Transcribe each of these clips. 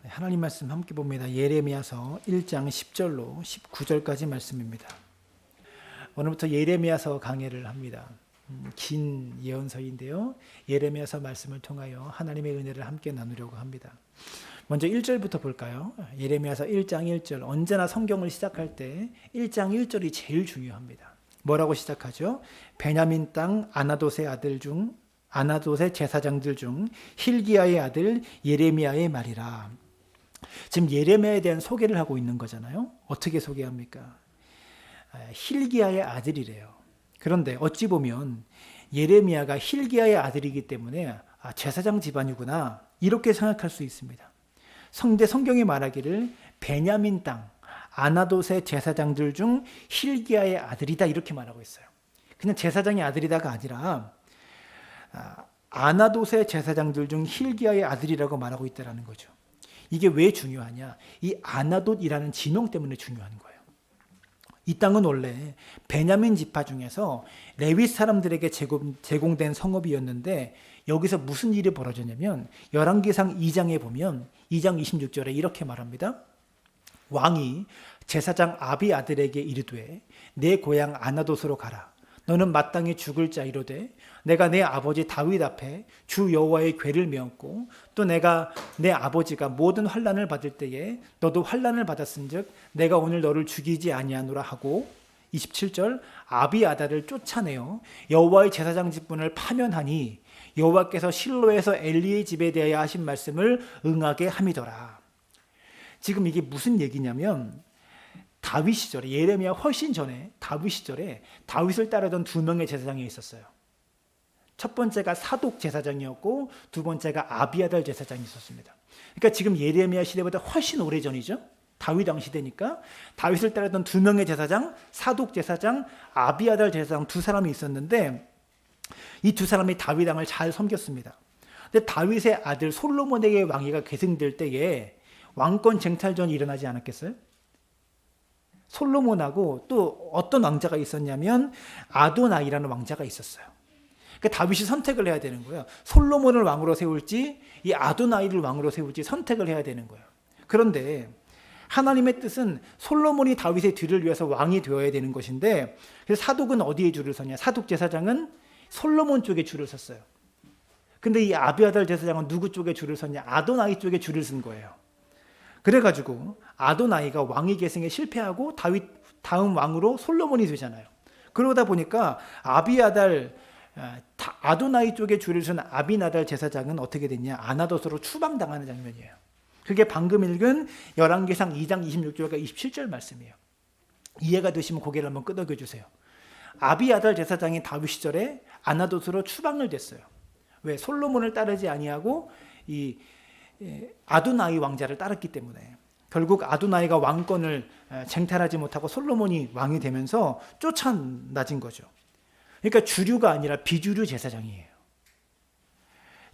하나님 말씀 함께 봅니다. 예레미야서 1장 10절로 19절까지 말씀입니다. 오늘부터 예레미야서 강해를 합니다. 긴 예언서인데요. 예레미야서 말씀을 통하여 하나님의 은혜를 함께 나누려고 합니다. 먼저 1절부터 볼까요? 예레미야서 1장 1절. 언제나 성경을 시작할 때 1장 1절이 제일 중요합니다. 뭐라고 시작하죠? 베냐민 땅 아나돗의 제사장들 중 힐기야의 아들 예레미야의 말이라. 지금 예레미야에 대한 소개를 하고 있는 거잖아요. 어떻게 소개합니까? 힐기야의 아들이래요. 그런데 어찌 보면 예레미야가 힐기야의 아들이기 때문에 제사장 집안이구나 이렇게 생각할 수 있습니다. 성경이 말하기를 베냐민 땅 아나돗의 제사장들 중 힐기야의 아들이다 이렇게 말하고 있어요. 그냥 제사장의 아들이다가 아니라 아나돗의 제사장들 중 힐기야의 아들이라고 말하고 있다는 거죠. 이게 왜 중요하냐? 이 아나돗이라는 지명 때문에 중요한 거예요. 이 땅은 원래 베냐민 지파 중에서 레위 사람들에게 제공된 성읍이었는데 여기서 무슨 일이 벌어졌냐면 열왕기상 2장에 보면 2장 26절에 이렇게 말합니다. 왕이 제사장 아비 아들에게 이르되 내 고향 아나돗으로 가라. 너는 마땅히 죽을 자이로되 내가 내 아버지 다윗 앞에 주 여호와의 궤를 메었고 또 내가 내 아버지가 모든 환난을 받을 때에 너도 환난을 받았은즉 내가 오늘 너를 죽이지 아니하노라 하고 27절 아비아달을 쫓아내어 여호와의 제사장 직분을 파면하니 여호와께서 실로에서 엘리의 집에 대하여 하신 말씀을 응하게 함이더라. 지금 이게 무슨 얘기냐면 다윗 시절에 예레미야 훨씬 전에 다윗 시절에 다윗을 따르던 두 명의 제사장이 있었어요. 첫 번째가 사독 제사장이었고 두 번째가 아비아달 제사장이 있었습니다. 그러니까 지금 예레미야 시대보다 훨씬 오래전이죠. 다윗 왕 시대니까 다윗을 따르던 두 명의 제사장, 사독 제사장, 아비아달 제사장 두 사람이 있었는데 이 두 사람이 다윗 왕을 잘 섬겼습니다. 근데 다윗의 아들 솔로몬에게 왕위가 계승될 때에 왕권 쟁탈전이 일어나지 않았겠어요? 솔로몬하고 또 어떤 왕자가 있었냐면 아도나이라는 왕자가 있었어요. 그러니까 다윗이 선택을 해야 되는 거예요. 솔로몬을 왕으로 세울지 이 아도나이를 왕으로 세울지 선택을 해야 되는 거예요. 그런데 하나님의 뜻은 솔로몬이 다윗의 뒤를 위해서 왕이 되어야 되는 것인데 그래서 사독은 어디에 줄을 서냐? 사독 제사장은 솔로몬 쪽에 줄을 섰어요. 근데 이 아비아달 제사장은 누구 쪽에 줄을 섰냐? 아도나이 쪽에 줄을 쓴 거예요. 그래가지고 아도나이가 왕위 계승에 실패하고 다윗 다음 왕으로 솔로몬이 되잖아요. 그러다 보니까 아도나이 쪽에 줄을 쓴 아비나달 제사장은 어떻게 됐냐? 아나돗으로 추방당하는 장면이에요. 그게 방금 읽은 열왕기상 2장 26절과 27절 말씀이에요. 이해가 되시면 고개를 한번 끄덕여 주세요. 아비아달 제사장이 다윗 시절에 아나돗으로 추방을 됐어요. 왜? 솔로몬을 따르지 아니하고 이 아도나이 왕자를 따랐기 때문에 결국 아도나이가 왕권을 쟁탈하지 못하고 솔로몬이 왕이 되면서 쫓아나진 거죠. 그러니까 주류가 아니라 비주류 제사장이에요.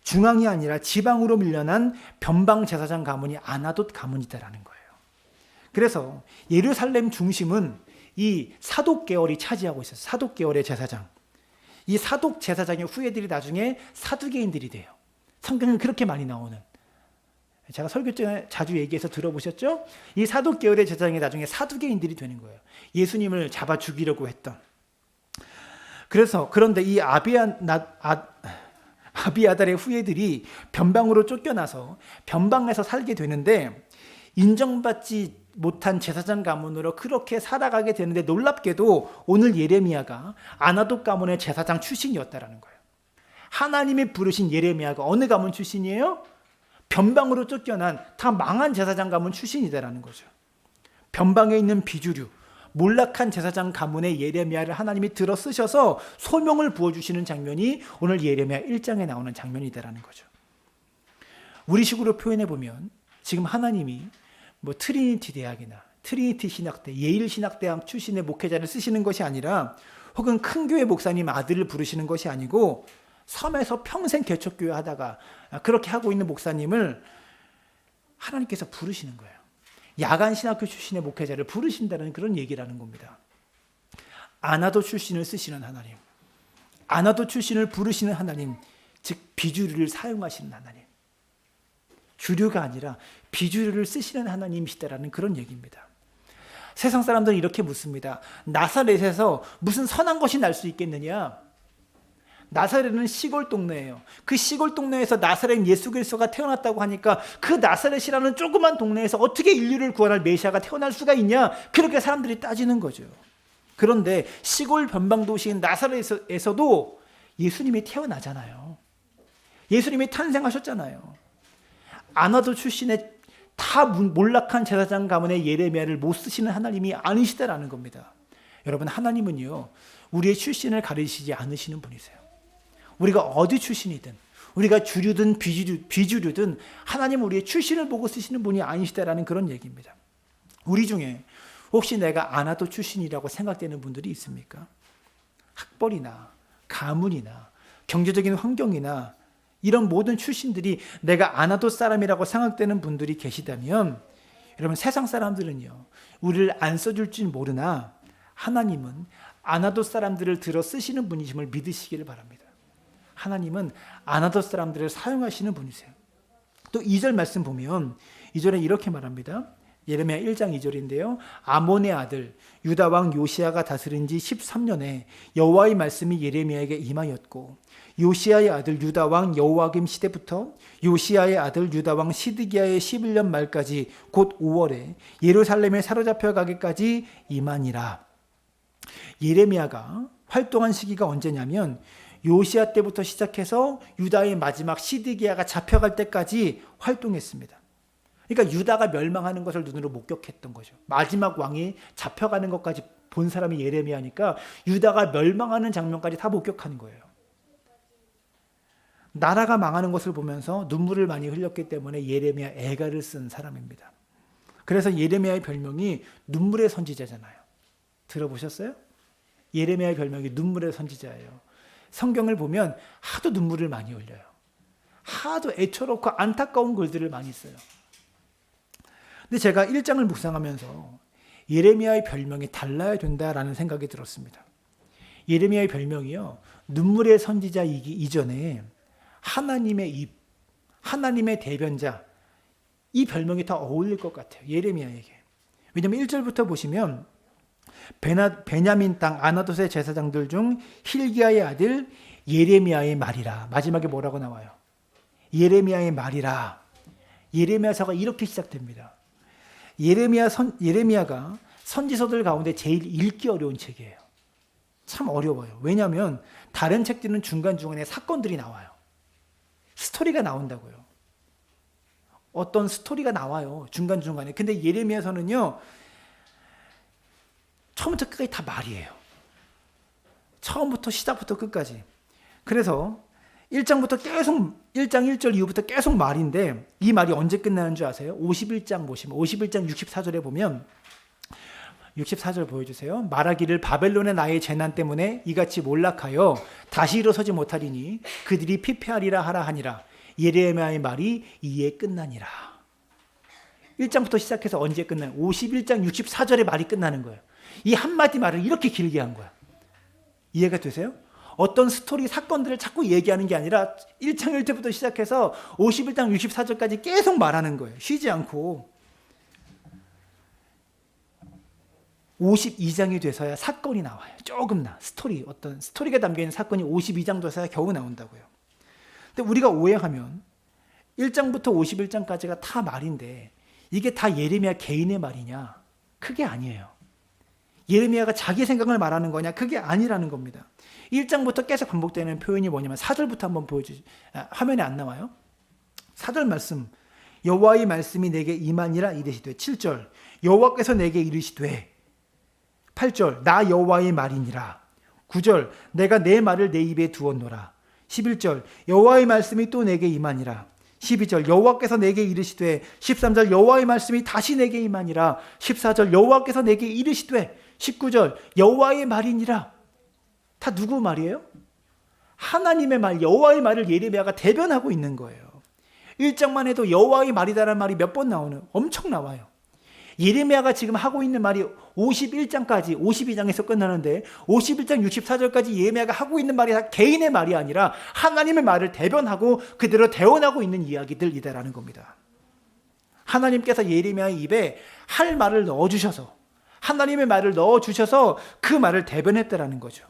중앙이 아니라 지방으로 밀려난 변방 제사장 가문이 아나돗 가문이다라는 거예요. 그래서 예루살렘 중심은 이 사독 계열이 차지하고 있어요. 사독 계열의 제사장. 이 사독 제사장의 후예들이 나중에 사두개인들이 돼요. 성경은 그렇게 많이 나오는. 제가 설교 때 자주 얘기해서 들어보셨죠? 이 사독 계열의 제사장이 나중에 사두개인들이 되는 거예요. 예수님을 잡아 죽이려고 했던. 그런데 이 아비아달의 후예들이 변방으로 쫓겨나서 변방에서 살게 되는데 인정받지 못한 제사장 가문으로 그렇게 살아가게 되는데 놀랍게도 오늘 예레미야가 아나돗 가문의 제사장 출신이었다라는 거예요. 하나님이 부르신 예레미야가 어느 가문 출신이에요? 변방으로 쫓겨난 다 망한 제사장 가문 출신이다라는 거죠. 변방에 있는 비주류, 몰락한 제사장 가문의 예레미야를 하나님이 들어 쓰셔서 소명을 부어주시는 장면이 오늘 예레미야 1장에 나오는 장면이다라는 거죠. 우리식으로 표현해 보면 지금 하나님이 트리니티 대학이나 트리니티 신학대, 예일 신학대학 출신의 목회자를 쓰시는 것이 아니라 혹은 큰 교회 목사님 아들을 부르시는 것이 아니고 섬에서 평생 개척교회 하다가 그렇게 하고 있는 목사님을 하나님께서 부르시는 거예요. 야간 신학교 출신의 목회자를 부르신다는 그런 얘기라는 겁니다. 아나돗 출신을 쓰시는 하나님, 아나돗 출신을 부르시는 하나님, 즉 비주류를 사용하시는 하나님. 주류가 아니라 비주류를 쓰시는 하나님이시다라는 그런 얘기입니다. 세상 사람들은 이렇게 묻습니다. 나사렛에서 무슨 선한 것이 날 수 있겠느냐? 나사렛은 시골 동네예요. 그 시골 동네에서 나사렛 예수 그리스도가 태어났다고 하니까 그 나사렛이라는 조그만 동네에서 어떻게 인류를 구원할 메시아가 태어날 수가 있냐? 그렇게 사람들이 따지는 거죠. 그런데 시골 변방도시인 나사렛에서도 예수님이 태어나잖아요. 예수님이 탄생하셨잖아요. 아나도 출신의 다 몰락한 제사장 가문의 예레미야를 못 쓰시는 하나님이 아니시다라는 겁니다. 여러분, 하나님은요, 우리의 출신을 가리시지 않으시는 분이세요. 우리가 어디 출신이든, 우리가 주류든 비주류든 하나님은 우리의 출신을 보고 쓰시는 분이 아니시다라는 그런 얘기입니다. 우리 중에 혹시 내가 아나도 출신이라고 생각되는 분들이 있습니까? 학벌이나 가문이나 경제적인 환경이나 이런 모든 출신들이 내가 아나도 사람이라고 생각되는 분들이 계시다면, 여러분, 세상 사람들은요, 우리를 안 써줄 줄 모르나 하나님은 아나도 사람들을 들어 쓰시는 분이심을 믿으시기를 바랍니다. 하나님은 아나도 사람들을 사용하시는 분이세요. 또 2절 말씀 보면 2절에 이렇게 말합니다. 예레미야 1장 2절인데요. 아몬의 아들 유다 왕 요시야가 다스린 지 13년에 여호와의 말씀이 예레미야에게 임하였고, 요시야의 아들 유다 왕 여호와김 시대부터 요시야의 아들 유다 왕 시드기야의 11년 말까지 곧 5월에 예루살렘에 사로잡혀 가기까지 임하니라. 예레미야가 활동한 시기가 언제냐면 요시야 때부터 시작해서 유다의 마지막 시드기야가 잡혀갈 때까지 활동했습니다. 그러니까 유다가 멸망하는 것을 눈으로 목격했던 거죠. 마지막 왕이 잡혀가는 것까지 본 사람이 예레미야니까 유다가 멸망하는 장면까지 다 목격하는 거예요. 나라가 망하는 것을 보면서 눈물을 많이 흘렸기 때문에 예레미야 애가를 쓴 사람입니다. 그래서 예레미야의 별명이 눈물의 선지자잖아요. 들어보셨어요? 예레미야의 별명이 눈물의 선지자예요. 성경을 보면 하도 눈물을 많이 흘려요. 하도 애처롭고 안타까운 글들을 많이 써요. 근데 제가 1장을 묵상하면서 예레미야의 별명이 달라야 된다라는 생각이 들었습니다. 예레미야의 별명이요, 눈물의 선지자이기 이전에 하나님의 입, 하나님의 대변자, 이 별명이 더 어울릴 것 같아요. 예레미야에게. 왜냐하면 1절부터 보시면 베냐민 땅 아나돗의 제사장들 중 힐기야의 아들 예레미야의 말이라. 마지막에 뭐라고 나와요? 예레미야의 말이라. 예레미야서가 이렇게 시작됩니다. 예레미야가 선지서들 가운데 제일 읽기 어려운 책이에요. 참 어려워요. 왜냐하면 다른 책들은 중간중간에 사건들이 나와요. 스토리가 나온다고요. 어떤 스토리가 나와요. 중간중간에. 근데 예레미야서는요, 처음부터 끝까지 다 말이에요. 처음부터 시작부터 끝까지. 그래서 1장부터 계속 1장 1절 이후부터 계속 말인데 이 말이 언제 끝나는 줄 아세요? 51장 보시면 51장 64절에 보면 64절 보여주세요. 말하기를 바벨론의 나의 재난 때문에 이같이 몰락하여 다시 일어서지 못하리니 그들이 피폐하리라 하라 하니라. 예레미야의 말이 이에 끝나니라. 1장부터 시작해서 언제 끝나요? 51장 64절에 말이 끝나는 거예요. 이 한마디 말을 이렇게 길게 한 거야. 이해가 되세요? 어떤 스토리 사건들을 자꾸 얘기하는 게 아니라 1장 1절부터 시작해서 51장 64절까지 계속 말하는 거예요. 쉬지 않고. 52장이 돼서야 사건이 나와요. 조금나 어떤 스토리가 담겨있는 사건이 52장 돼서야 겨우 나온다고요. 근데 우리가 오해하면 1장부터 51장까지가 다 말인데 이게 다 예레미야 개인의 말이냐? 그게 아니에요. 예레미야가 자기 생각을 말하는 거냐? 그게 아니라는 겁니다. 1장부터 계속 반복되는 표현이 뭐냐면 4절부터 한번 보여주시. 화면에 안 나와요? 4절 말씀. 여호와의 말씀이 내게 임하니라 이르시되. 7절. 여호와께서 내게 이르시되. 8절. 나 여호와의 말이니라. 9절. 내가 내 말을 내 입에 두었노라. 11절. 여호와의 말씀이 또 내게 임하니라. 12절. 여호와께서 내게 이르시되. 13절. 여호와의 말씀이 다시 내게 임하니라. 14절. 여호와께서 내게 이르시되. 19절. 여호와의 말이니라. 다 누구 말이에요? 하나님의 말, 여호와의 말을 예레미야가 대변하고 있는 거예요. 1장만 해도 여호와의 말이다라는 말이 몇 번 나오는, 엄청 나와요. 예레미야가 지금 하고 있는 말이 51장까지 52장에서 끝나는데 51장 64절까지 예레미야가 하고 있는 말이 다 개인의 말이 아니라 하나님의 말을 대변하고 그대로 대언하고 있는 이야기들이다라는 겁니다. 하나님께서 예레미야의 입에 할 말을 넣어주셔서, 하나님의 말을 넣어주셔서 그 말을 대변했다라는 거죠.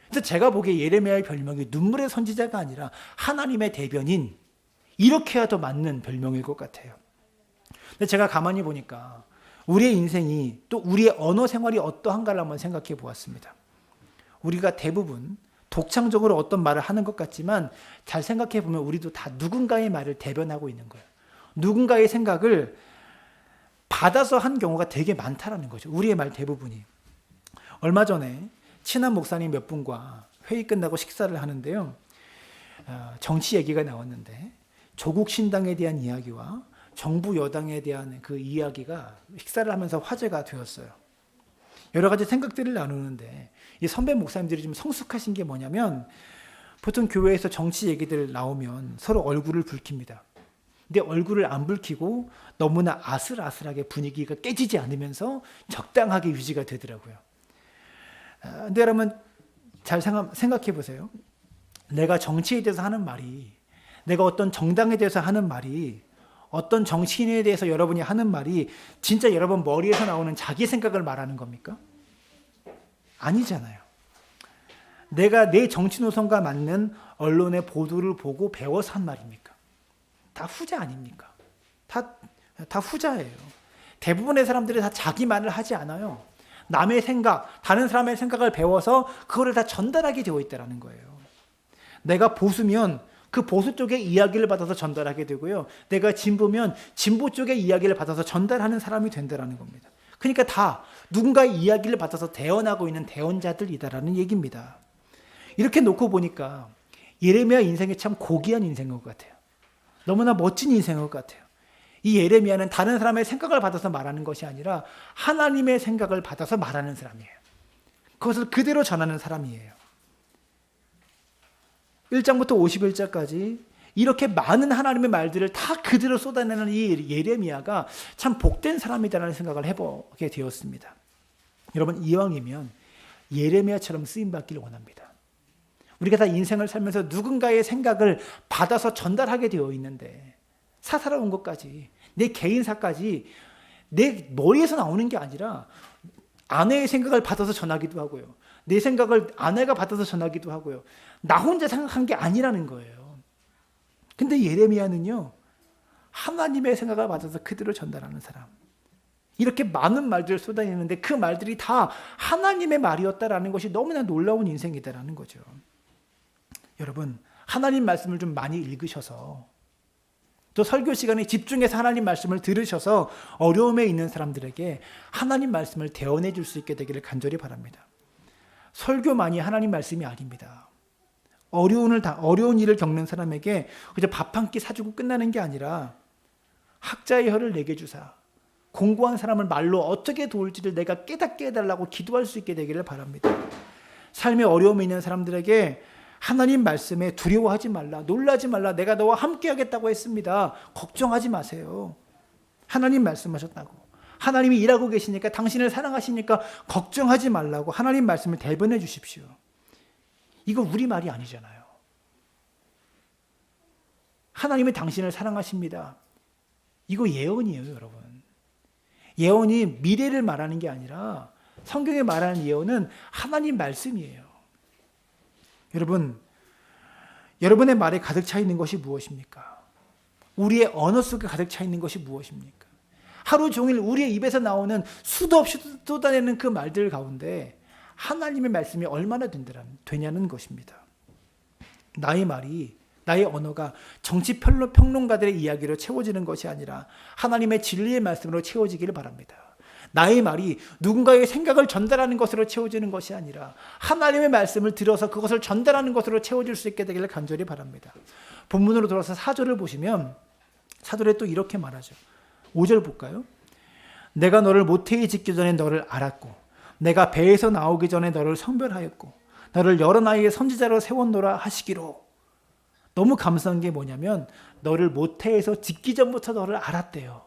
그래서 제가 보기에 예레미야의 별명이 눈물의 선지자가 아니라 하나님의 대변인, 이렇게 해야 더 맞는 별명일 것 같아요. 근데 제가 가만히 보니까 우리의 인생이, 또 우리의 언어 생활이 어떠한가를 한번 생각해 보았습니다. 우리가 대부분 독창적으로 어떤 말을 하는 것 같지만 잘 생각해 보면 우리도 다 누군가의 말을 대변하고 있는 거예요. 누군가의 생각을 받아서 한 경우가 되게 많다라는 거죠. 우리의 말 대부분이. 얼마 전에 친한 목사님 몇 분과 회의 끝나고 식사를 하는데요. 정치 얘기가 나왔는데 조국 신당에 대한 이야기와 정부 여당에 대한 그 이야기가 식사를 하면서 화제가 되었어요. 여러 가지 생각들을 나누는데 이 선배 목사님들이 좀 성숙하신 게 뭐냐면, 보통 교회에서 정치 얘기들 나오면 서로 얼굴을 붉힙니다. 근데 얼굴을 안 붉히고 너무나 아슬아슬하게 분위기가 깨지지 않으면서 적당하게 유지가 되더라고요. 근데 여러분 잘 생각해 보세요. 내가 정치에 대해서 하는 말이, 내가 어떤 정당에 대해서 하는 말이, 어떤 정치인에 대해서 여러분이 하는 말이 진짜 여러분 머리에서 나오는 자기 생각을 말하는 겁니까? 아니잖아요. 내가 내 정치 노선과 맞는 언론의 보도를 보고 배워서 한 말입니까? 다 후자 아닙니까? 다 후자예요. 대부분의 사람들이 다 자기 말을 하지 않아요. 남의 생각, 다른 사람의 생각을 배워서 그거를 다 전달하게 되어 있다는 거예요. 내가 보수면 그 보수 쪽의 이야기를 받아서 전달하게 되고요. 내가 진보면 진보 쪽의 이야기를 받아서 전달하는 사람이 된다는 겁니다. 그러니까 다 누군가의 이야기를 받아서 대언하고 있는 대언자들이다라는 얘기입니다. 이렇게 놓고 보니까 예레미야 인생이 참 고귀한 인생인 것 같아요. 너무나 멋진 인생인 것 같아요. 이 예레미야는 다른 사람의 생각을 받아서 말하는 것이 아니라 하나님의 생각을 받아서 말하는 사람이에요. 그것을 그대로 전하는 사람이에요. 1장부터 51장까지 이렇게 많은 하나님의 말들을 다 그대로 쏟아내는 이 예레미야가 참 복된 사람이다라는 생각을 해보게 되었습니다. 여러분, 이왕이면 예레미야처럼 쓰임받기를 원합니다. 우리가 다 인생을 살면서 누군가의 생각을 받아서 전달하게 되어 있는데, 사사로운 것까지, 내 개인사까지 내 머리에서 나오는 게 아니라 아내의 생각을 받아서 전하기도 하고요. 내 생각을 아내가 받아서 전하기도 하고요. 나 혼자 생각한 게 아니라는 거예요. 근데 예레미야는요, 하나님의 생각을 받아서 그대로 전달하는 사람. 이렇게 많은 말들을 쏟아내는데 그 말들이 다 하나님의 말이었다라는 것이 너무나 놀라운 인생이다라는 거죠. 여러분, 하나님 말씀을 좀 많이 읽으셔서, 또 설교 시간에 집중해서 하나님 말씀을 들으셔서 어려움에 있는 사람들에게 하나님 말씀을 대언해 줄 수 있게 되기를 간절히 바랍니다. 설교만이 하나님 말씀이 아닙니다. 어려운 일을 겪는 사람에게 그저 밥 한 끼 사주고 끝나는 게 아니라 학자의 혀를 내게 주사 공부한 사람을 말로 어떻게 도울지를 내가 깨닫게 해달라고 기도할 수 있게 되기를 바랍니다. 삶의 어려움에 있는 사람들에게 하나님 말씀에 두려워하지 말라, 놀라지 말라, 내가 너와 함께 하겠다고 했습니다. 걱정하지 마세요. 하나님 말씀하셨다고. 하나님이 일하고 계시니까, 당신을 사랑하시니까 걱정하지 말라고 하나님 말씀을 대변해 주십시오. 이거 우리 말이 아니잖아요. 하나님이 당신을 사랑하십니다. 이거 예언이에요, 여러분. 예언이 미래를 말하는 게 아니라 성경에 말하는 예언은 하나님 말씀이에요. 여러분, 여러분의 말에 가득 차 있는 것이 무엇입니까? 우리의 언어 속에 가득 차 있는 것이 무엇입니까? 하루 종일 우리의 입에서 나오는 수도 없이 쏟아내는 그 말들 가운데 하나님의 말씀이 얼마나 되냐는 것입니다. 나의 말이, 나의 언어가 정치 평론가들의 이야기로 채워지는 것이 아니라 하나님의 진리의 말씀으로 채워지기를 바랍니다. 나의 말이 누군가의 생각을 전달하는 것으로 채워지는 것이 아니라 하나님의 말씀을 들어서 그것을 전달하는 것으로 채워질 수 있게 되기를 간절히 바랍니다. 본문으로 돌아서 4절을 보시면 4절에 또 이렇게 말하죠. 5절 볼까요? 내가 너를 모태에 짓기 전에 너를 알았고 내가 배에서 나오기 전에 너를 성별하였고 너를 여러 나이의 선지자로 세웠노라 하시기로. 너무 감사한 게 뭐냐면 너를 모태에서 짓기 전부터 너를 알았대요.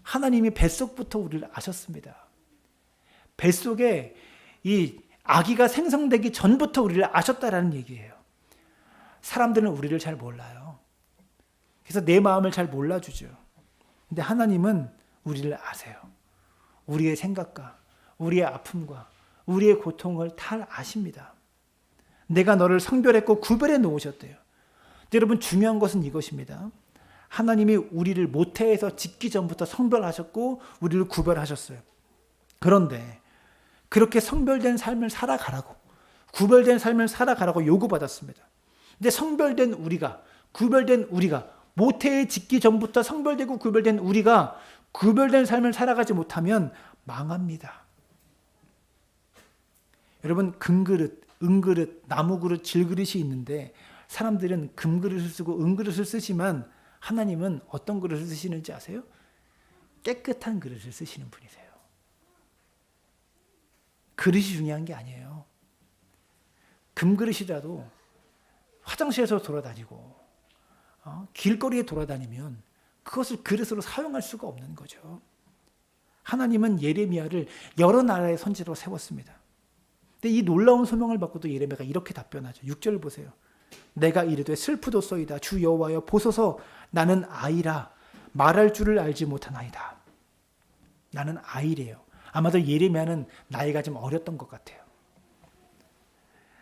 하나님이 뱃속부터 우리를 아셨습니다. 뱃속에 이 아기가 생성되기 전부터 우리를 아셨다라는 얘기예요. 사람들은 우리를 잘 몰라요. 그래서 내 마음을 잘 몰라주죠. 근데 하나님은 우리를 아세요. 우리의 생각과 우리의 아픔과 우리의 고통을 다 아십니다. 내가 너를 성별했고 구별해 놓으셨대요. 여러분 중요한 것은 이것입니다. 하나님이 우리를 모태에서 짓기 전부터 성별하셨고 우리를 구별하셨어요. 그런데 그렇게 성별된 삶을 살아가라고, 구별된 삶을 살아가라고 요구받았습니다. 근데 성별된 우리가, 구별된 우리가, 모태에 짓기 전부터 성별되고 구별된 우리가 구별된 삶을 살아가지 못하면 망합니다. 여러분 금그릇, 은그릇, 나무그릇, 질그릇이 있는데 사람들은 금그릇을 쓰고 은그릇을 쓰지만 하나님은 어떤 그릇을 쓰시는지 아세요? 깨끗한 그릇을 쓰시는 분이세요. 그릇이 중요한 게 아니에요. 금그릇이라도 화장실에서 돌아다니고 길거리에 돌아다니면 그것을 그릇으로 사용할 수가 없는 거죠. 하나님은 예레미야를 여러 나라의 선지자로 세웠습니다. 근데 이 놀라운 소명을 받고도 예레미야가 이렇게 답변하죠. 6절 보세요. 내가 이르되 슬프도소이다 주 여호와여 보소서 나는 아이라 말할 줄을 알지 못하나이다. 나는 아이래요. 아마도 예레미야는 나이가 좀 어렸던 것 같아요.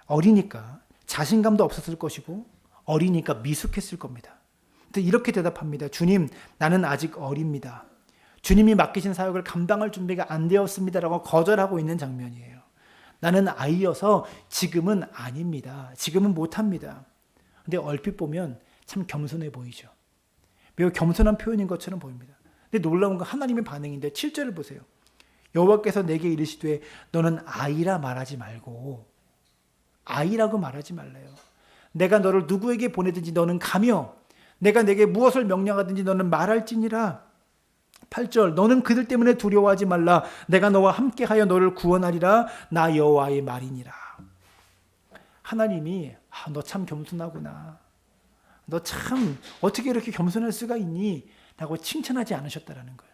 어리니까 자신감도 없었을 것이고 어리니까 미숙했을 겁니다. 근데 이렇게 대답합니다. 주님, 나는 아직 어립니다. 주님이 맡기신 사역을 감당할 준비가 안 되었습니다라고 거절하고 있는 장면이에요. 나는 아이여서 지금은 아닙니다. 지금은 못합니다. 근데 얼핏 보면 참 겸손해 보이죠. 매우 겸손한 표현인 것처럼 보입니다. 근데 놀라운 건 하나님의 반응인데 7절을 보세요. 여호와께서 내게 이르시되 너는 아이라 말하지 말고, 아이라고 말하지 말래요. 내가 너를 누구에게 보내든지 너는 가며 내가 내게 무엇을 명령하든지 너는 말할지니라. 8절 너는 그들 때문에 두려워하지 말라. 내가 너와 함께하여 너를 구원하리라. 나 여호와의 말이니라. 하나님이 너 참 겸손하구나. 너 참 어떻게 이렇게 겸손할 수가 있니? 라고 칭찬하지 않으셨다라는 거예요.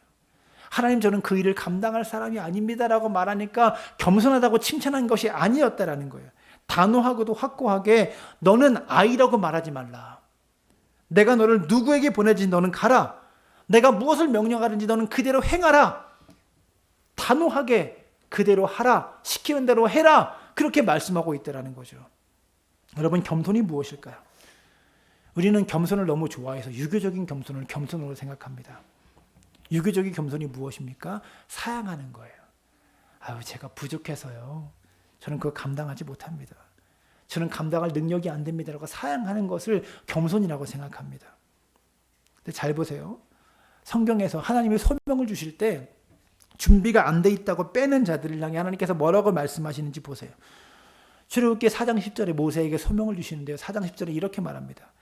하나님 저는 그 일을 감당할 사람이 아닙니다라고 말하니까 겸손하다고 칭찬한 것이 아니었다라는 거예요. 단호하고도 확고하게 너는 아이라고 말하지 말라. 내가 너를 누구에게 보내든지 너는 가라. 내가 무엇을 명령하든지 너는 그대로 행하라. 단호하게 그대로 하라. 시키는 대로 해라. 그렇게 말씀하고 있다라는 거죠. 여러분 겸손이 무엇일까요? 우리는 겸손을 너무 좋아해서 유교적인 겸손을 겸손으로 생각합니다. 유교적인 겸손이 무엇입니까? 사양하는 거예요. 제가 부족해서요. 저는 그거 감당하지 못합니다. 저는 감당할 능력이 안 됩니다라고 사양하는 것을 겸손이라고 생각합니다. 근데 잘 보세요. 성경에서 하나님이 소명을 주실 때 준비가 안 돼 있다고 빼는 자들을 향해 하나님께서 뭐라고 말씀하시는지 보세요. 출애굽기 4장 10절에 모세에게 소명을 주시는데요. 4장 10절에 이렇게 말합니다.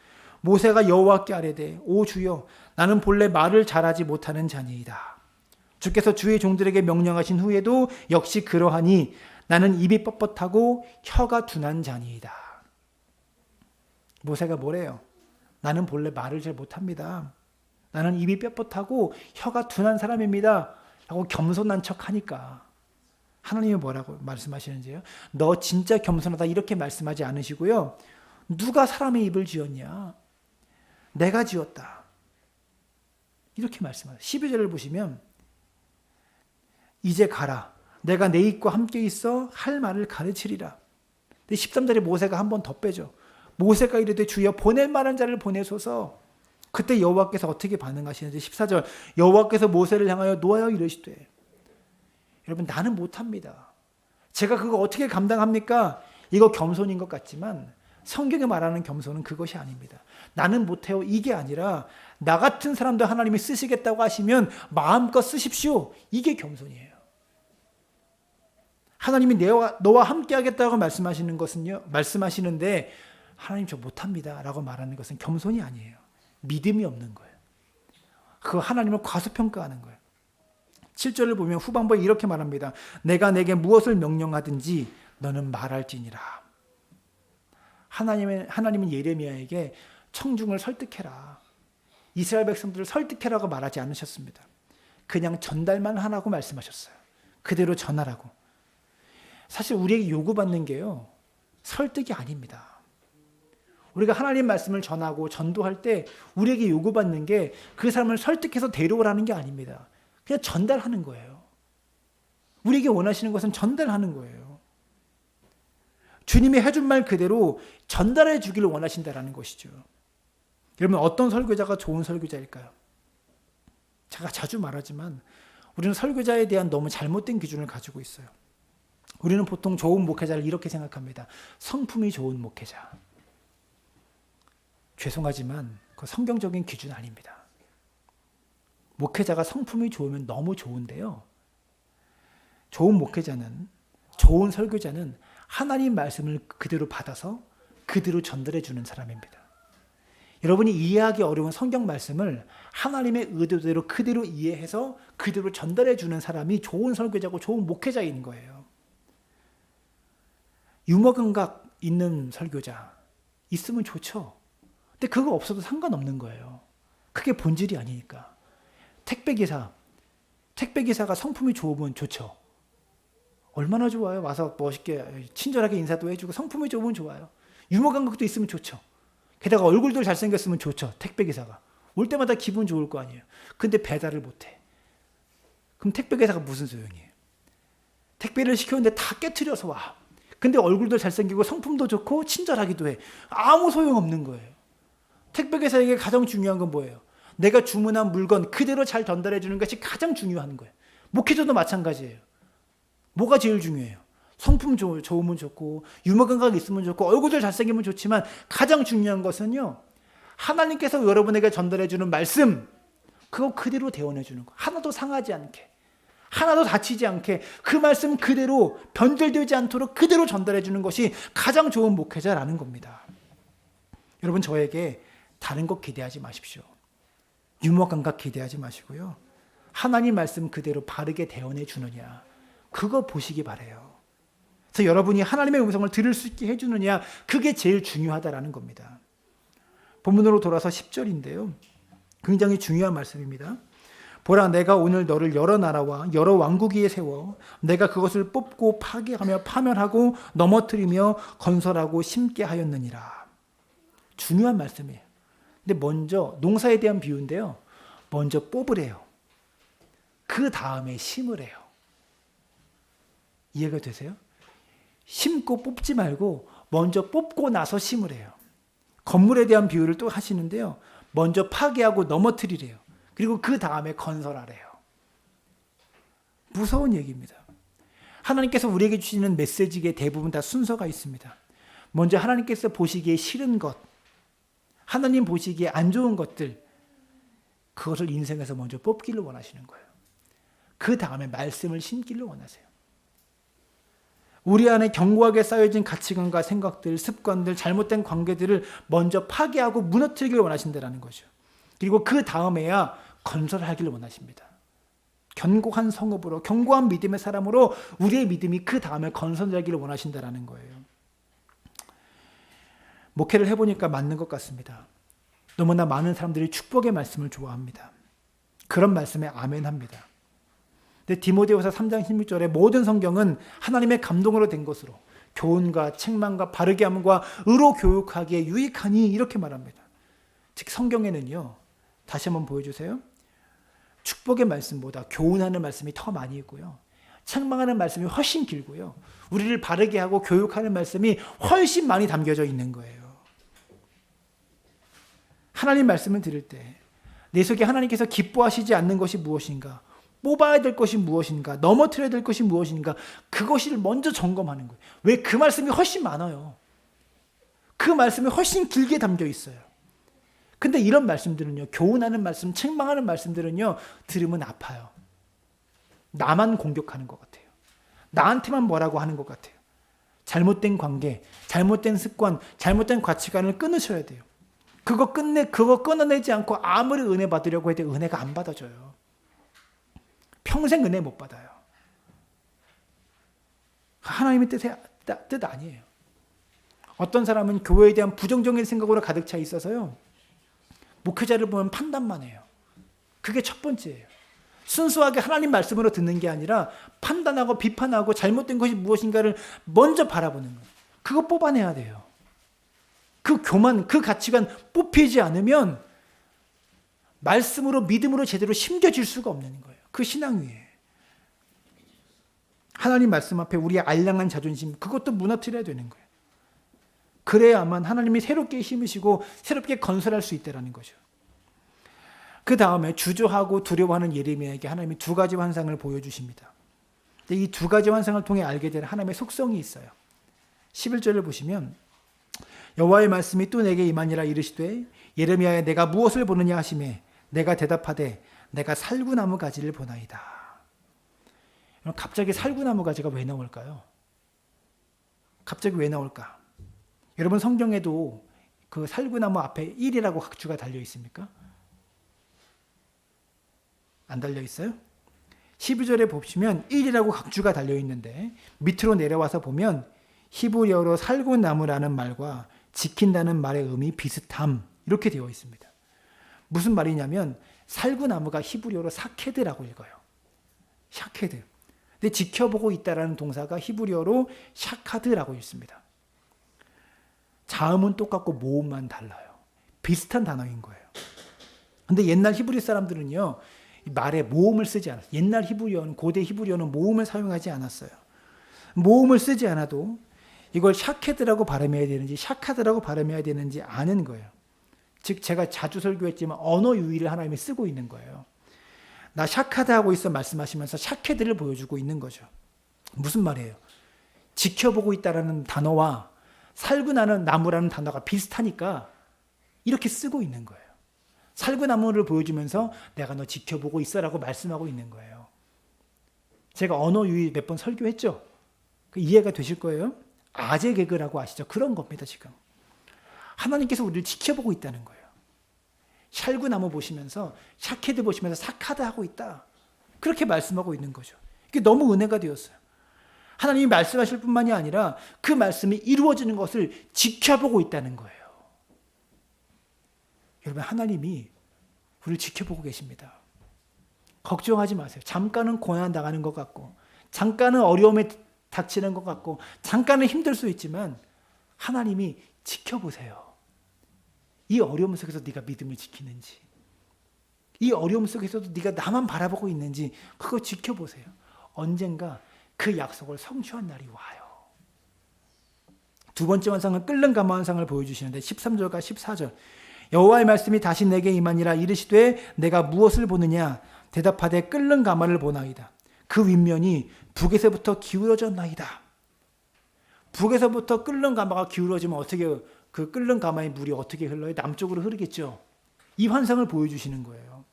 모세가 여호와께 아뢰되 오 주여 나는 본래 말을 잘하지 못하는 자니이다. 주께서 주의 종들에게 명령하신 후에도 역시 그러하니 나는 입이 뻣뻣하고 혀가 둔한 자니이다. 모세가 뭐래요? 나는 본래 말을 잘 못합니다. 나는 입이 뻣뻣하고 혀가 둔한 사람입니다. 라고 겸손한 척하니까 하나님이 뭐라고 말씀하시는지요? 너 진짜 겸손하다 이렇게 말씀하지 않으시고요. 누가 사람의 입을 지었냐? 내가 지었다. 이렇게 말씀하세요. 12절을 보시면 이제 가라. 내가 내 입과 함께 있어 할 말을 가르치리라. 13절에 모세가 한 번 더 빼죠. 모세가 이르되 주여 보낼 만한 자를 보내소서. 그때 여호와께서 어떻게 반응하시는지 14절 여호와께서 모세를 향하여 노하여 이르시되 여러분 나는 못합니다. 제가 그거 어떻게 감당합니까? 이거 겸손인 것 같지만 성경에 말하는 겸손은 그것이 아닙니다. 나는 못해요 이게 아니라 나 같은 사람도 하나님이 쓰시겠다고 하시면 마음껏 쓰십시오. 이게 겸손이에요. 하나님이 너와 함께 하겠다고 말씀하시는 것은요. 말씀하시는데 하나님 저 못합니다 라고 말하는 것은 겸손이 아니에요. 믿음이 없는 거예요. 그 하나님을 과소평가하는 거예요. 7절을 보면 후반부에 이렇게 말합니다. 내가 내게 무엇을 명령하든지 너는 말할지니라. 하나님은 예레미야에게 청중을 설득해라. 이스라엘 백성들을 설득해라고 말하지 않으셨습니다. 그냥 전달만 하라고 말씀하셨어요. 그대로 전하라고. 사실 우리에게 요구받는 게요. 설득이 아닙니다. 우리가 하나님 말씀을 전하고 전도할 때 우리에게 요구받는 게 그 사람을 설득해서 데려오라는 게 아닙니다. 그냥 전달하는 거예요. 우리에게 원하시는 것은 전달하는 거예요. 주님이 해준 말 그대로 전달해 주기를 원하신다라는 것이죠. 여러분, 어떤 설교자가 좋은 설교자일까요? 제가 자주 말하지만 우리는 설교자에 대한 너무 잘못된 기준을 가지고 있어요. 우리는 보통 좋은 목회자를 이렇게 생각합니다. 성품이 좋은 목회자. 죄송하지만 그 성경적인 기준 아닙니다. 목회자가 성품이 좋으면 너무 좋은데요. 좋은 목회자는, 좋은 설교자는 하나님 말씀을 그대로 받아서 그대로 전달해 주는 사람입니다. 여러분이 이해하기 어려운 성경 말씀을 하나님의 의도대로 그대로 이해해서 그대로 전달해 주는 사람이 좋은 설교자고 좋은 목회자인 거예요. 유머 감각 있는 설교자 있으면 좋죠. 근데 그거 없어도 상관없는 거예요. 그게 본질이 아니니까. 택배기사가 성품이 좋으면 좋죠. 얼마나 좋아요. 와서 멋있게 친절하게 인사도 해주고 성품이 좋으면 좋아요. 유머 감각도 있으면 좋죠. 게다가 얼굴도 잘생겼으면 좋죠. 택배기사가. 올 때마다 기분 좋을 거 아니에요. 근데 배달을 못해. 그럼 택배기사가 무슨 소용이에요? 택배를 시켰는데 다 깨트려서 와. 근데 얼굴도 잘생기고 성품도 좋고 친절하기도 해. 아무 소용없는 거예요. 택배기사에게 가장 중요한 건 뭐예요? 내가 주문한 물건 그대로 잘 전달해 주는 것이 가장 중요한 거예요. 목회자도 마찬가지예요. 뭐가 제일 중요해요? 성품 좋으면 좋고 유머 감각이 있으면 좋고 얼굴도 잘생기면 좋지만 가장 중요한 것은요, 하나님께서 여러분에게 전달해 주는 말씀, 그거 그대로 대원해 주는 거. 하나도 상하지 않게, 하나도 다치지 않게 그 말씀 그대로 변절되지 않도록 그대로 전달해 주는 것이 가장 좋은 목회자라는 겁니다. 여러분, 저에게 다른 것 기대하지 마십시오. 유머 감각 기대하지 마시고요. 하나님 말씀 그대로 바르게 대원해 주느냐, 그거 보시기 바라요. 그래서 여러분이 하나님의 음성을 들을 수 있게 해주느냐, 그게 제일 중요하다라는 겁니다. 본문으로 돌아서 10절인데요. 굉장히 중요한 말씀입니다. 보라, 내가 오늘 너를 여러 나라와 여러 왕국 위에 세워 내가 그것을 뽑고 파괴하며 파멸하고 넘어뜨리며 건설하고 심게 하였느니라. 중요한 말씀이에요. 근데 먼저 농사에 대한 비유인데요. 먼저 뽑으래요. 그 다음에 심으래요. 이해가 되세요? 심고 뽑지 말고 먼저 뽑고 나서 심으래요. 건물에 대한 비유를 또 하시는데요. 먼저 파괴하고 넘어뜨리래요. 그리고 그 다음에 건설하래요. 무서운 얘기입니다. 하나님께서 우리에게 주시는 메시지의 대부분 다 순서가 있습니다. 먼저 하나님께서 보시기에 싫은 것, 하나님 보시기에 안 좋은 것들, 그것을 인생에서 먼저 뽑기를 원하시는 거예요. 그 다음에 말씀을 심기를 원하세요. 우리 안에 견고하게 쌓여진 가치관과 생각들, 습관들, 잘못된 관계들을 먼저 파괴하고 무너뜨리기를 원하신다는 거죠. 그리고 그 다음에야 건설하기를 원하십니다. 견고한 성읍으로, 견고한 믿음의 사람으로 우리의 믿음이 그 다음에 건설되기를 원하신다는 거예요. 목회를 해보니까 맞는 것 같습니다. 너무나 많은 사람들이 축복의 말씀을 좋아합니다. 그런 말씀에 아멘합니다. 근데 디모데후서 3장 16절에 모든 성경은 하나님의 감동으로 된 것으로 교훈과 책망과 바르게 함과 의로 교육하기에 유익하니, 이렇게 말합니다. 즉 성경에는요, 다시 한번 보여주세요. 축복의 말씀보다 교훈하는 말씀이 더 많이 있고요, 책망하는 말씀이 훨씬 길고요, 우리를 바르게 하고 교육하는 말씀이 훨씬 많이 담겨져 있는 거예요. 하나님 말씀을 들을 때 내 속에 하나님께서 기뻐하시지 않는 것이 무엇인가, 뽑아야 될 것이 무엇인가, 넘어뜨려야 될 것이 무엇인가, 그것을 먼저 점검하는 거예요. 왜? 그 말씀이 훨씬 많아요. 그 말씀이 훨씬 길게 담겨 있어요. 근데 이런 말씀들은요, 교훈하는 말씀, 책망하는 말씀들은요, 들으면 아파요. 나만 공격하는 것 같아요. 나한테만 뭐라고 하는 것 같아요. 잘못된 관계, 잘못된 습관, 잘못된 가치관을 끊으셔야 돼요. 그거 끊어내지 않고 아무리 은혜 받으려고 해도 은혜가 안 받아져요. 평생 은혜 못 받아요. 하나님의 뜻 아니에요. 어떤 사람은 교회에 대한 부정적인 생각으로 가득 차 있어서요, 목회자를 보면 판단만 해요. 그게 첫 번째예요. 순수하게 하나님 말씀으로 듣는 게 아니라 판단하고 비판하고 잘못된 것이 무엇인가를 먼저 바라보는 거예요. 그거 뽑아내야 돼요. 그 교만, 그 가치관 뽑히지 않으면 말씀으로 믿음으로 제대로 심겨질 수가 없는 거예요. 그 신앙 위에. 하나님 말씀 앞에 우리의 알량한 자존심, 그것도 무너뜨려야 되는 거예요. 그래야만 하나님이 새롭게 심으시고 새롭게 건설할 수 있다는 거죠. 그 다음에 주저하고 두려워하는 예레미야에게 하나님이 두 가지 환상을 보여주십니다. 이 두 가지 환상을 통해 알게 될 하나님의 속성이 있어요. 11절을 보시면 여호와의 말씀이 또 내게 임하니라 이르시되 예레미야야 내가 무엇을 보느냐 하시매 내가 대답하되 내가 살구나무 가지를 보나이다. 갑자기 살구나무 가지가 왜 나올까요? 갑자기 왜 나올까? 여러분 성경에도 그 살구나무 앞에 1이라고 각주가 달려 있습니까? 안 달려 있어요? 12절에 보시면 1이라고 각주가 달려 있는데 밑으로 내려와서 보면 히브리어로 살구나무라는 말과 지킨다는 말의 의미 비슷함 이렇게 되어 있습니다. 무슨 말이냐면 살구나무가 히브리어로 사케드라고 읽어요. 샤케드. 근데 지켜보고 있다라는 동사가 히브리어로 샤카드라고 읽습니다. 자음은 똑같고 모음만 달라요. 비슷한 단어인 거예요. 근데 옛날 히브리 사람들은요. 말에 모음을 쓰지 않았어요. 옛날 히브리어는, 고대 히브리어는 모음을 사용하지 않았어요. 모음을 쓰지 않아도 이걸 샤케드라고 발음해야 되는지 샤카드라고 발음해야 되는지 아는 거예요. 즉 제가 자주 설교했지만 언어 유희를 하나님이 쓰고 있는 거예요. 나 샤카드 하고 있어 말씀하시면서 샤케드를 보여주고 있는 거죠. 무슨 말이에요? 지켜보고 있다라는 단어와 살구나는 나무라는 단어가 비슷하니까 이렇게 쓰고 있는 거예요. 살구나무를 보여주면서 내가 너 지켜보고 있어라고 말씀하고 있는 거예요. 제가 언어 유희 몇 번 설교했죠? 이해가 되실 거예요? 아재 개그라고 아시죠? 그런 겁니다 지금. 하나님께서 우리를 지켜보고 있다는 거예요. 살구나무 보시면서 샤케드 보시면서 사카드 하고 있다. 그렇게 말씀하고 있는 거죠. 이게 너무 은혜가 되었어요. 하나님이 말씀하실 뿐만이 아니라 그 말씀이 이루어지는 것을 지켜보고 있다는 거예요. 여러분 하나님이 우리를 지켜보고 계십니다. 걱정하지 마세요. 잠깐은 고난 당하는 것 같고 잠깐은 어려움에 닥치는 것 같고 잠깐은 힘들 수 있지만 하나님이 지켜보세요. 이 어려움 속에서 네가 믿음을 지키는지 이 어려움 속에서도 네가 나만 바라보고 있는지 그거 지켜보세요. 언젠가 그 약속을 성취한 날이 와요. 두 번째 환상은 끓는 가마 환상을 보여주시는데 13절과 14절 여호와의 말씀이 다시 내게 임하니라 이르시되 내가 무엇을 보느냐 대답하되 끓는 가마를 보나이다. 그 윗면이 북에서부터 기울어졌나이다. 북에서부터 끓는 가마가 기울어지면 어떻게 그 끓는 가마의 물이 어떻게 흘러요? 남쪽으로 흐르겠죠. 이 환상을 보여주시는 거예요.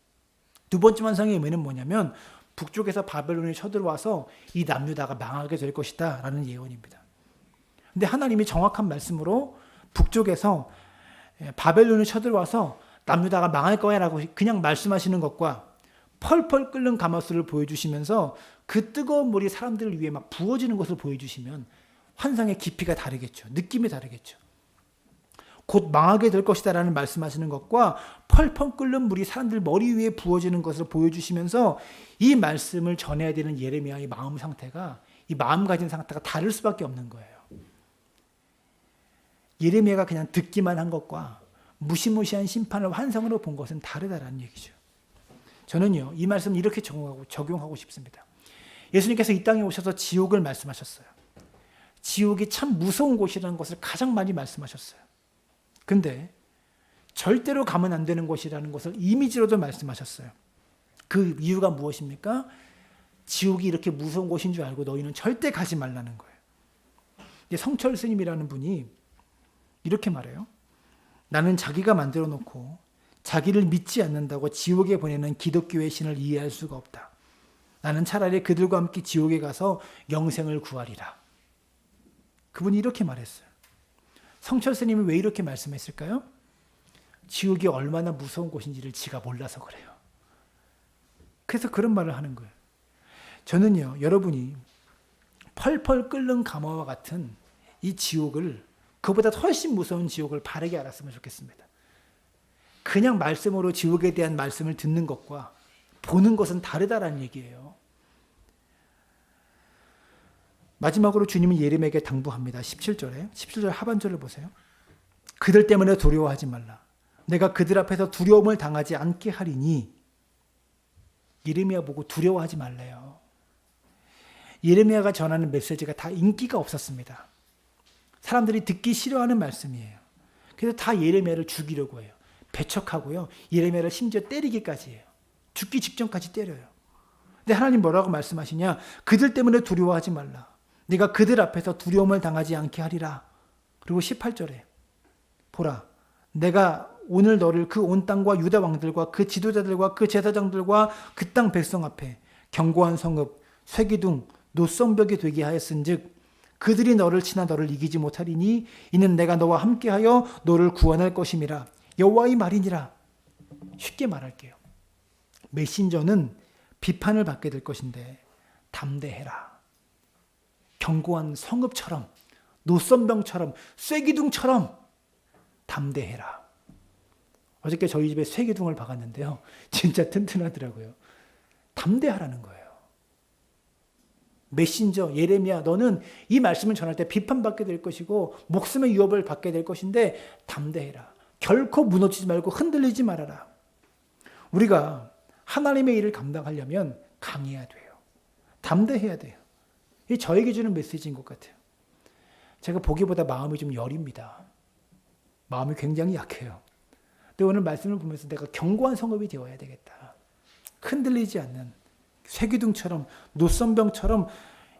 두 번째 환상의 의미는 뭐냐면 북쪽에서 바벨론이 쳐들어와서 이 남유다가 망하게 될 것이다 라는 예언입니다. 근데 하나님이 정확한 말씀으로 북쪽에서 바벨론이 쳐들어와서 남유다가 망할 거야 라고 그냥 말씀하시는 것과 펄펄 끓는 가마수를 보여주시면서 그 뜨거운 물이 사람들을 위해 막 부어지는 것을 보여주시면 환상의 깊이가 다르겠죠. 느낌이 다르겠죠. 곧 망하게 될 것이다 라는 말씀하시는 것과 펄펄 끓는 물이 사람들 머리 위에 부어지는 것을 보여주시면서 이 말씀을 전해야 되는 예레미야의 마음 상태가 이 마음가짐 상태가 다를 수밖에 없는 거예요. 예레미야가 그냥 듣기만 한 것과 무시무시한 심판을 환상으로 본 것은 다르다라는 얘기죠. 저는요 이 말씀 이렇게 적용하고 싶습니다. 예수님께서 이 땅에 오셔서 지옥을 말씀하셨어요. 지옥이 참 무서운 곳이라는 것을 가장 많이 말씀하셨어요. 근데 절대로 가면 안 되는 곳이라는 것을 이미지로도 말씀하셨어요. 그 이유가 무엇입니까? 지옥이 이렇게 무서운 곳인 줄 알고 너희는 절대 가지 말라는 거예요. 성철 스님이라는 분이 이렇게 말해요. 나는 자기가 만들어 놓고 자기를 믿지 않는다고 지옥에 보내는 기독교의 신을 이해할 수가 없다. 나는 차라리 그들과 함께 지옥에 가서 영생을 구하리라. 그분이 이렇게 말했어요. 성철 스님이 왜 이렇게 말씀했을까요? 지옥이 얼마나 무서운 곳인지를 지가 몰라서 그래요. 그래서 그런 말을 하는 거예요. 저는요, 여러분이 펄펄 끓는 가마와 같은 이 지옥을, 그보다 훨씬 무서운 지옥을 바르게 알았으면 좋겠습니다. 그냥 말씀으로 지옥에 대한 말씀을 듣는 것과 보는 것은 다르다라는 얘기예요. 마지막으로 주님은 예레미야에게 당부합니다. 17절 하반절을 보세요. 그들 때문에 두려워하지 말라. 내가 그들 앞에서 두려움을 당하지 않게 하리니. 예레미야 보고 두려워하지 말래요. 예레미야가 전하는 메시지가 다 인기가 없었습니다. 사람들이 듣기 싫어하는 말씀이에요. 그래서 다 예레미야를 죽이려고 해요. 배척하고요. 예레미야를 심지어 때리기까지 해요. 죽기 직전까지 때려요. 근데 하나님 뭐라고 말씀하시냐? 그들 때문에 두려워하지 말라. 네가 그들 앞에서 두려움을 당하지 않게 하리라. 그리고 18절에 보라, 내가 오늘 너를 그 온 땅과 유다 왕들과 그 지도자들과 그 제사장들과 그 땅 백성 앞에 견고한 성읍, 쇠기둥, 노성벽이 되게 하였은즉 그들이 너를 치나 너를 이기지 못하리니 이는 내가 너와 함께하여 너를 구원할 것임이라. 여호와의 말이니라. 쉽게 말할게요. 메신저는 비판을 받게 될 것인데 담대해라. 견고한 성읍처럼, 노선병처럼, 쇠기둥처럼 담대해라. 어저께 저희 집에 쇠기둥을 박았는데요. 진짜 튼튼하더라고요. 담대하라는 거예요. 메신저 예레미야, 너는 이 말씀을 전할 때 비판받게 될 것이고 목숨의 위협을 받게 될 것인데 담대해라. 결코 무너지지 말고 흔들리지 말아라. 우리가 하나님의 일을 감당하려면 강해야 돼요. 담대해야 돼요. 이 저에게 주는 메시지인 것 같아요. 제가 보기보다 마음이 좀 여립니다. 마음이 굉장히 약해요. 근데 오늘 말씀을 보면서 내가 견고한 성읍이 되어야 되겠다. 흔들리지 않는 쇠기둥처럼 노선병처럼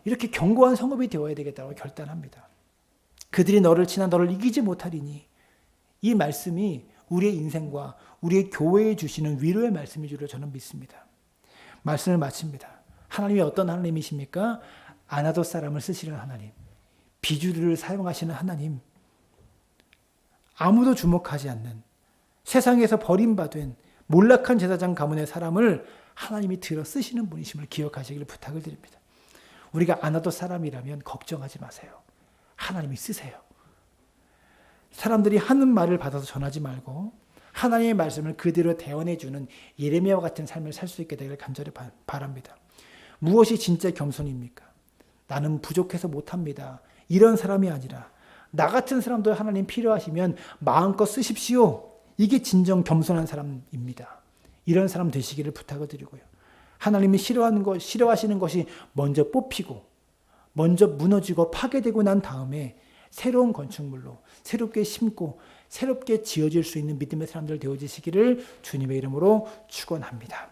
이렇게 견고한 성읍이 되어야 되겠다고 결단합니다. 그들이 너를 치나 너를 이기지 못하리니. 이 말씀이 우리의 인생과 우리의 교회에 주시는 위로의 말씀인 줄로 저는 믿습니다. 말씀을 마칩니다. 하나님이 어떤 하나님이십니까? 아나돗 사람을 쓰시는 하나님, 비주류를 사용하시는 하나님, 아무도 주목하지 않는 세상에서 버림받은 몰락한 제사장 가문의 사람을 하나님이 들어 쓰시는 분이심을 기억하시기를 부탁을 드립니다. 우리가 아나돗 사람이라면 걱정하지 마세요. 하나님이 쓰세요. 사람들이 하는 말을 받아서 전하지 말고 하나님의 말씀을 그대로 대언해주는 예레미야와 같은 삶을 살 수 있게 되기를 간절히 바랍니다. 무엇이 진짜 겸손입니까? 나는 부족해서 못합니다. 이런 사람이 아니라 나 같은 사람도 하나님 필요하시면 마음껏 쓰십시오. 이게 진정 겸손한 사람입니다. 이런 사람 되시기를 부탁을 드리고요. 하나님이 싫어하시는 것이 먼저 뽑히고 먼저 무너지고 파괴되고 난 다음에 새로운 건축물로 새롭게 심고 새롭게 지어질 수 있는 믿음의 사람들 되어지시기를 주님의 이름으로 축원합니다.